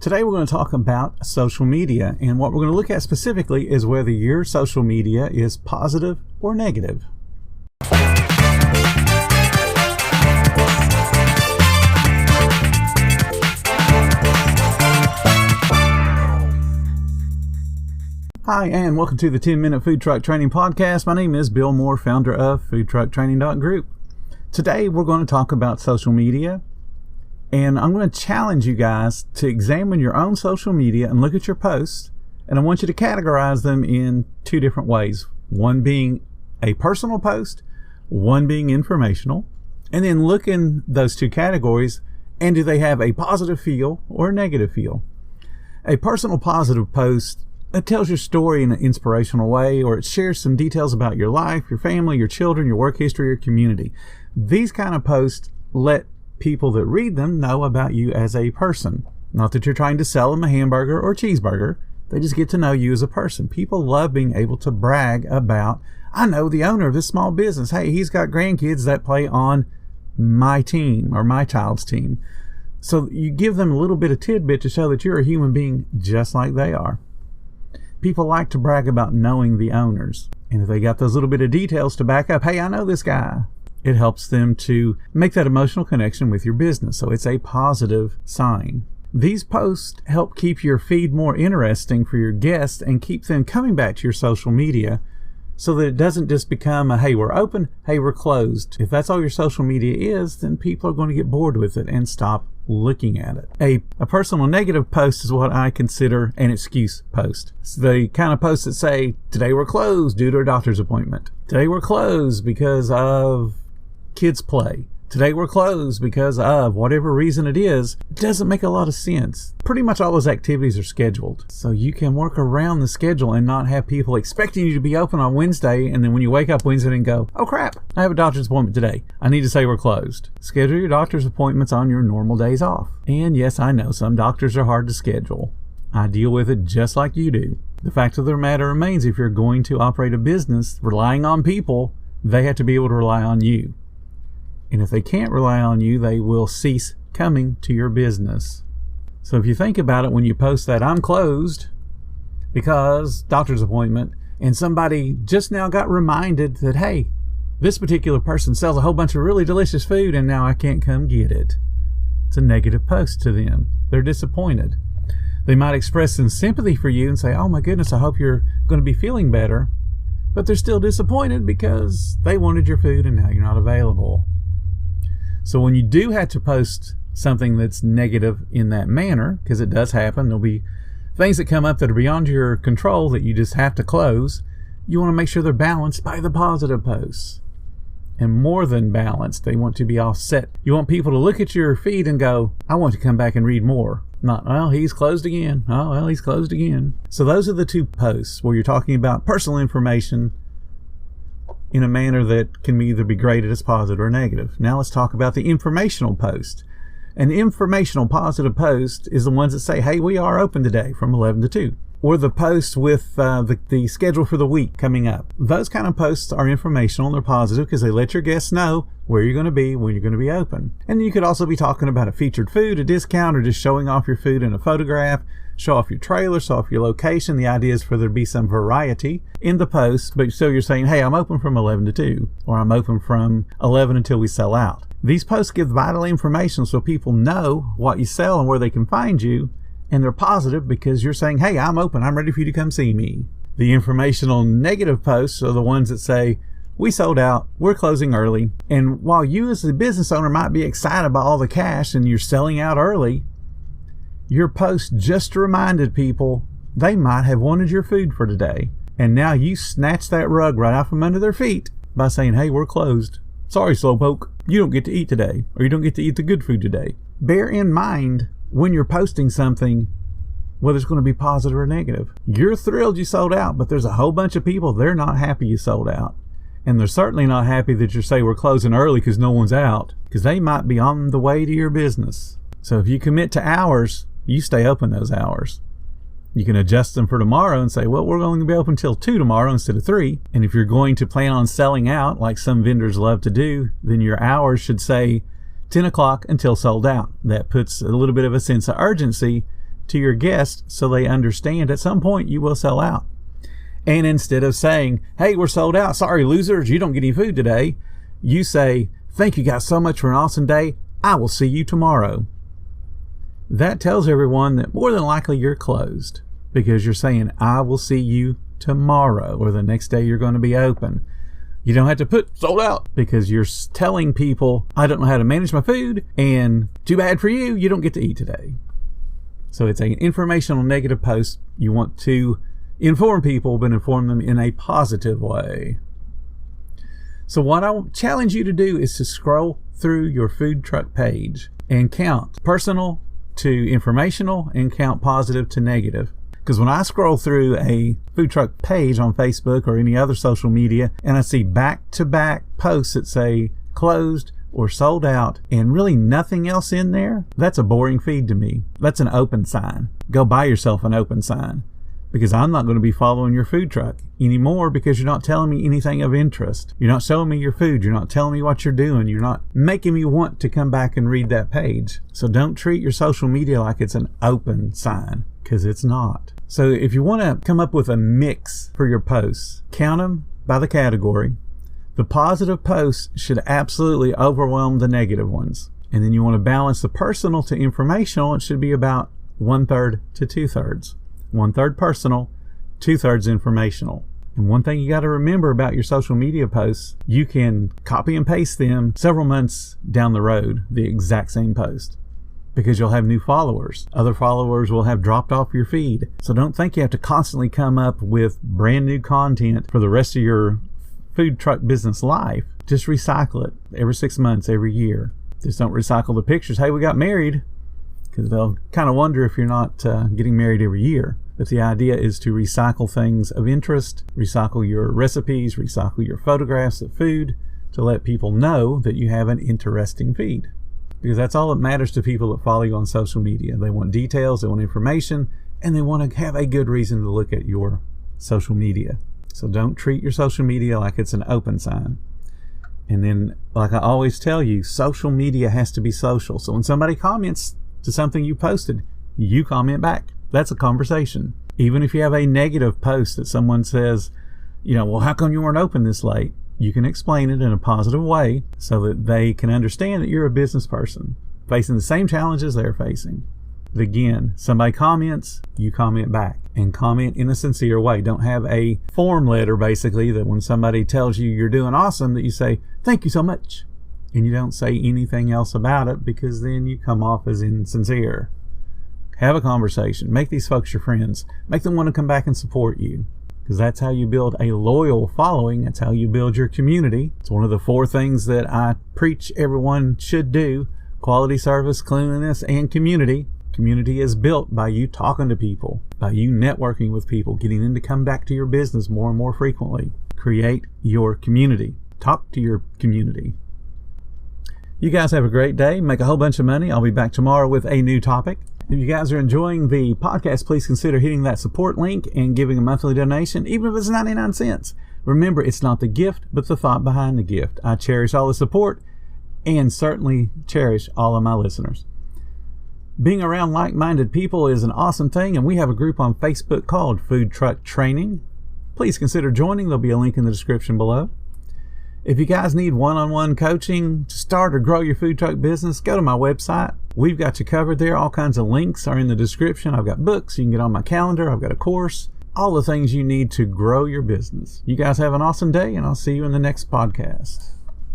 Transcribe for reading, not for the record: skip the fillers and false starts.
Today we're going to talk about social media, and what we're going to look at specifically is whether your social media is positive or negative. Hi, and welcome to the 10-Minute Food Truck Training Podcast. My name is Bill Moore, founder of foodtrucktraining.group. Today we're going to talk about social media, and I'm going to challenge you guys to examine your own social media and look at your posts, and I want you to categorize them in two different ways. One being a personal post, one being informational, and then look in those two categories, and do they have a positive feel or a negative feel? A personal positive post, it tells your story in an inspirational way, or it shares some details about your life, your family, your children, your work history, your community. These kind of posts let people that read them know about you as a person. Not that you're trying to sell them a hamburger or cheeseburger. They just get to know you as a person. People love being able to brag about, I know the owner of this small business. Hey, he's got grandkids that play on my team or my child's team. So you give them a little bit of tidbit to show that you're a human being just like they are. People like to brag about knowing the owners. And if they got those little bit of details to back up, hey, I know this guy, it helps them to make that emotional connection with your business. So it's a positive sign. These posts help keep your feed more interesting for your guests and keep them coming back to your social media so that it doesn't just become a, hey, we're open, hey, we're closed. If that's all your social media is, then people are going to get bored with it and stop looking at it. A personal negative post is what I consider an excuse post. It's the kind of posts that say, today we're closed due to a doctor's appointment. Today we're closed because of kids play. Today we're closed because of whatever reason it is. It doesn't make a lot of sense. Pretty much all those activities are scheduled. So you can work around the schedule and not have people expecting you to be open on Wednesday, and then when you wake up Wednesday and go, oh crap, I have a doctor's appointment today. I need to say we're closed. Schedule your doctor's appointments on your normal days off. And yes, I know some doctors are hard to schedule. I deal with it just like you do. The fact of the matter remains, if you're going to operate a business relying on people, they have to be able to rely on you. And if they can't rely on you, they will cease coming to your business. So if you think about it, when you post that I'm closed because doctor's appointment, and somebody just now got reminded that, hey, this particular person sells a whole bunch of really delicious food and now I can't come get it. It's a negative post to them. They're disappointed. They might express some sympathy for you and say, oh my goodness, I hope you're going to be feeling better. But they're still disappointed because they wanted your food and now you're not available. So when you do have to post something that's negative in that manner, because it does happen, there'll be things that come up that are beyond your control that you just have to close, you want to make sure they're balanced by the positive posts. And more than balanced, they want to be offset. You want people to look at your feed and go, I want to come back and read more. Not, well, he's closed again. Oh, well, he's closed again. So those are the two posts where you're talking about personal information in a manner that can either be graded as positive or negative. Now let's talk about the informational post. An informational positive post is the ones that say, hey, we are open today from 11 to 2. Or the posts with the schedule for the week coming up. Those kind of posts are informational and they're positive because they let your guests know where you're going to be, when you're going to be open. And you could also be talking about a featured food, a discount, or just showing off your food in a photograph. Show off your trailer, show off your location. The idea is for there to be some variety in the post, but still you're saying, hey, I'm open from 11 to 2, or I'm open from 11 until we sell out. These posts give vital information so people know what you sell and where they can find you, and they're positive because you're saying, hey, I'm open, I'm ready for you to come see me. The informational negative posts are the ones that say, we sold out, we're closing early. And while you as the business owner might be excited about all the cash and you're selling out early, your post just reminded people they might have wanted your food for today. And now you snatch that rug right out from under their feet by saying, hey, we're closed. Sorry, Slowpoke, you don't get to eat today, or you don't get to eat the good food today. Bear in mind when you're posting something, whether it's going to be positive or negative. You're thrilled you sold out, but there's a whole bunch of people, they're not happy you sold out. And they're certainly not happy that you say we're closing early because no one's out, because they might be on the way to your business. So if you commit to hours, you stay open those hours. You can adjust them for tomorrow and say, well, we're going to be open until 2 tomorrow instead of 3. And if you're going to plan on selling out, like some vendors love to do, then your hours should say 10 o'clock until sold out. That puts a little bit of a sense of urgency to your guests so they understand at some point you will sell out. And instead of saying, hey, we're sold out, sorry losers, you don't get any food today, you say, thank you guys so much for an awesome day, I will see you tomorrow. That tells everyone that more than likely you're closed, because you're saying, I will see you tomorrow, or the next day you're going to be open. You don't have to put sold out, because you're telling people, I don't know how to manage my food, and too bad for you, you don't get to eat today. So it's an informational negative post. You want to inform people, but inform them in a positive way. So what I challenge you to do is to scroll through your food truck page and count personal to informational and count positive to negative. Because when I scroll through a food truck page on Facebook or any other social media and I see back-to-back posts that say closed or sold out and really nothing else in there, that's a boring feed to me. That's an open sign. Go buy yourself an open sign, because I'm not going to be following your food truck anymore, because you're not telling me anything of interest. You're not showing me your food. You're not telling me what you're doing. You're not making me want to come back and read that page. So don't treat your social media like it's an open sign, because it's not. So if you want to come up with a mix for your posts, count them by the category. The positive posts should absolutely overwhelm the negative ones. And then you want to balance the personal to informational. It should be about 1/3 to 2/3. 1/3 personal, 2/3 informational. And one thing you got to remember about your social media posts, you can copy and paste them several months down the road, the exact same post, because you'll have new followers. Other followers will have dropped off your feed. So don't think you have to constantly come up with brand new content for the rest of your food truck business life. Just recycle it every 6 months, every year. Just don't recycle the pictures. Hey, we got married, because they'll kind of wonder if you're not getting married every year. But the idea is to recycle things of interest, recycle your recipes, recycle your photographs of food, to let people know that you have an interesting feed. Because that's all that matters to people that follow you on social media. They want details, they want information, and they want to have a good reason to look at your social media. So don't treat your social media like it's an open sign. And then, like I always tell you, social media has to be social. So when somebody comments to something you posted, you comment back. That's a conversation. Even if you have a negative post that someone says, well, how come you weren't open this late? You can explain it in a positive way so that they can understand that you're a business person facing the same challenges they're facing. But again, somebody comments, you comment back, and comment in a sincere way. Don't have a form letter, basically, that when somebody tells you you're doing awesome, that you say, thank you so much. And you don't say anything else about it, because then you come off as insincere. Have a conversation. Make these folks your friends. Make them want to come back and support you, because that's how you build a loyal following. That's how you build your community. It's one of the 4 things that I preach everyone should do: quality service, cleanliness, and community. Community is built by you talking to people, by you networking with people, getting them to come back to your business more and more frequently. Create your community. Talk to your community. You guys have a great day. Make a whole bunch of money. I'll be back tomorrow with a new topic. If you guys are enjoying the podcast, please consider hitting that support link and giving a monthly donation, even if it's 99 cents. Remember, it's not the gift, but the thought behind the gift. I cherish all the support and certainly cherish all of my listeners. Being around like-minded people is an awesome thing, and we have a group on Facebook called Food Truck Training. Please consider joining. There'll be a link in the description below. If you guys need one-on-one coaching to start or grow your food truck business, go to my website. We've got you covered there. All kinds of links are in the description. I've got books you can get on my calendar. I've got a course. All the things you need to grow your business. You guys have an awesome day, and I'll see you in the next podcast.